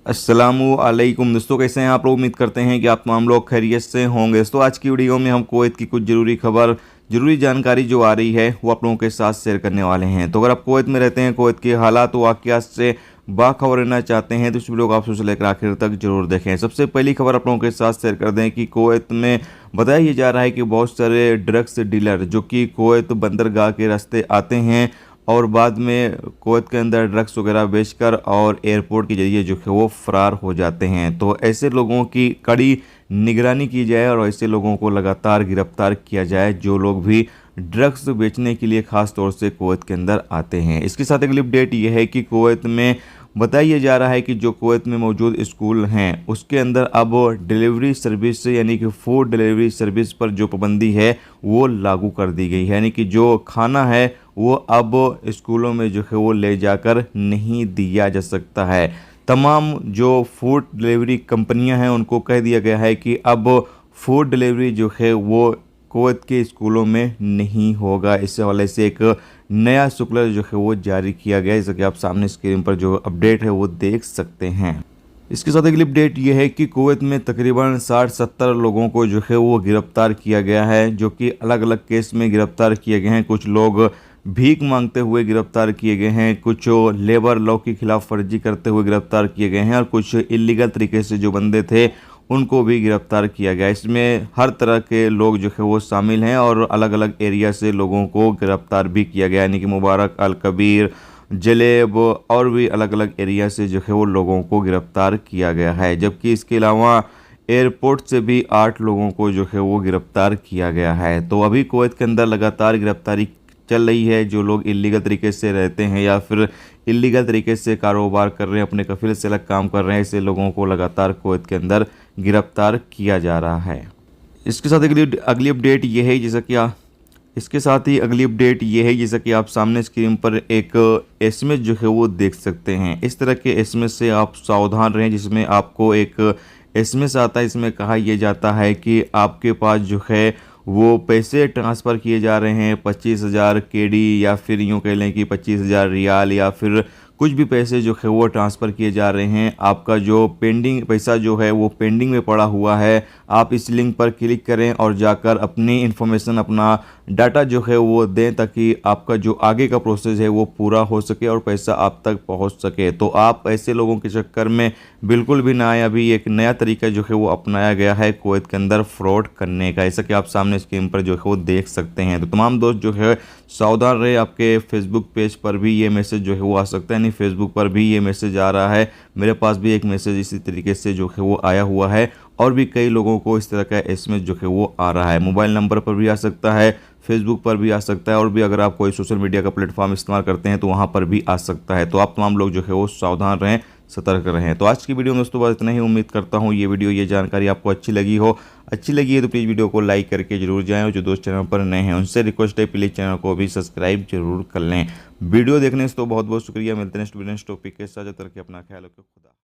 अस्सलामुअलैकुम दोस्तों, कैसे हैं आप लोग। उम्मीद करते हैं कि आप तमाम लोग खैरियत से होंगे। दोस्तों आज की वीडियो में हम कुवैत की कुछ ज़रूरी खबर, ज़रूरी जानकारी जो आ रही है वो आप लोगों के साथ शेयर करने वाले हैं। तो अगर आप कुवैत में रहते हैं, कुवैत के हालात व वाक़यात से बाखबर रहना चाहते हैं तो इस वीडियो को आप शुरू से लेकर आखिर तक जरूर देखें। सबसे पहली खबर आप लोगों के साथ शेयर कर दें कि कुवैत में बताया ये जा रहा है कि बहुत सारे ड्रग्स डीलर जो कि कुवैत बंदरगाह के रास्ते आते हैं और बाद में कुवैत के अंदर ड्रग्स वगैरह बेचकर और एयरपोर्ट के जरिए जो है वो फ़रार हो जाते हैं। तो ऐसे लोगों की कड़ी निगरानी की जाए और ऐसे लोगों को लगातार गिरफ्तार किया जाए जो लोग भी ड्रग्स बेचने के लिए ख़ास तौर से कुवैत के अंदर आते हैं। इसके साथ अगली अपडेट ये है कि कुवैत में बताया जा रहा है कि जो कुवैत में मौजूद स्कूल हैं उसके अंदर अब डिलीवरी सर्विस यानी कि फूड डिलीवरी सर्विस पर जो पाबंदी है वो लागू कर दी गई है। यानी कि जो खाना है वो अब स्कूलों में जो है वो ले जाकर नहीं दिया जा सकता है। तमाम जो फूड डिलीवरी कंपनियां हैं उनको कह दिया गया है कि अब फूड डिलीवरी जो है वो कुवैत के स्कूलों में नहीं होगा। इस हवाले से एक नया सर्कुलर जो है वो जारी किया गया है, जैसा कि आप सामने स्क्रीन पर जो अपडेट है वो देख सकते हैं। इसके साथ अगली अपडेट ये है कि कुवैत में तकरीबन 60-70 लोगों को जो है वो गिरफ्तार किया गया है, जो कि अलग अलग केस में गिरफ्तार किए गए हैं। कुछ लोग भीख मांगते हुए गिरफ्तार किए गए हैं, कुछ लेबर लॉ की खिलाफ वर्जी करते हुए गिरफ्तार किए गए हैं और कुछ इलीगल तरीके से जो बंदे थे उनको भी गिरफ्तार किया गया। इसमें हर तरह के लोग जो है वो शामिल हैं और अलग अलग एरिया से लोगों को गिरफ्तार भी किया गया, यानी कि मुबारक, अल कबीर, जलेब और भी अलग अलग एरिया से जो है वो लोगों को गिरफ्तार किया गया है। जबकि इसके अलावा एयरपोर्ट से भी 8 लोगों को जो है वो गिरफ्तार किया गया है। तो अभी कुवैत के अंदर लगातार गिरफ्तारी चल रही है। जो लोग इलीगल तरीके से रहते हैं या फिर इलीगल तरीके से कारोबार कर रहे हैं, अपने कफील से अलग काम कर रहे हैं, ऐसे लोगों को लगातार कुवैत के अंदर गिरफ्तार किया जा रहा है। इसके साथ अगली अपडेट ये है जैसा कि इसके साथ ही अगली अपडेट ये है जैसा कि आप सामने स्क्रीन पर एक एसएमएस जो है वो देख सकते हैं। इस तरह के एसएमएस से आप सावधान रहें, जिसमें आपको एक एसएमएस आता है। इसमें कहा यह जाता है कि आपके पास जो है वो पैसे ट्रांसफ़र किए जा रहे हैं 25,000 केडी या फिर यूँ कह लें कि 25,000 रियाल या फिर कुछ भी पैसे जो है वो ट्रांसफ़र किए जा रहे हैं। आपका जो पेंडिंग पैसा जो है वो पेंडिंग में पड़ा हुआ है। आप इस लिंक पर क्लिक करें और जाकर अपनी इन्फॉर्मेशन, अपना डाटा जो है वो दें ताकि आपका जो आगे का प्रोसेस है वो पूरा हो सके और पैसा आप तक पहुंच सके। तो आप ऐसे लोगों के चक्कर में बिल्कुल भी ना आए। अभी एक नया तरीका जो है वो अपनाया गया है कुवैत के अंदर फ्रॉड करने का, ऐसा कि आप सामने स्क्रीन पर जो है वो देख सकते हैं। तो तमाम दोस्त जो है सावधान रहे। आपके फेसबुक पेज पर भी ये मैसेज जो है वो आ सकता है, यानी फेसबुक पर भी ये मैसेज आ रहा है। मेरे पास भी एक मैसेज इसी तरीके से जो है वो आया हुआ है और भी कई लोगों को इस तरह का एसएमएस जो है वो आ रहा है। मोबाइल नंबर पर भी आ सकता है, फेसबुक पर भी आ सकता है और भी अगर आप कोई सोशल मीडिया का प्लेटफॉर्म इस्तेमाल करते हैं तो वहाँ पर भी आ सकता है। तो आप तमाम लोग जो है वो सावधान रहें, सतर्क रहें। तो आज की वीडियो में दोस्तों बस इतना ही। उम्मीद करता हूँ ये जानकारी आपको अच्छी लगी हो। अच्छी लगी है तो प्लीज़ वीडियो को लाइक करके जरूर जाएं और जो दोस्त चैनल पर नए हैं उनसे रिक्वेस्ट है प्लीज़ चैनल को भी सब्सक्राइब जरूर कर लें। वीडियो देखने से तो बहुत बहुत शुक्रिया। मिलते हैं नेक्स्ट वीडियो नेक्स्ट टॉपिक के साथ। जब तक अपना ख्याल रखें। खुदा।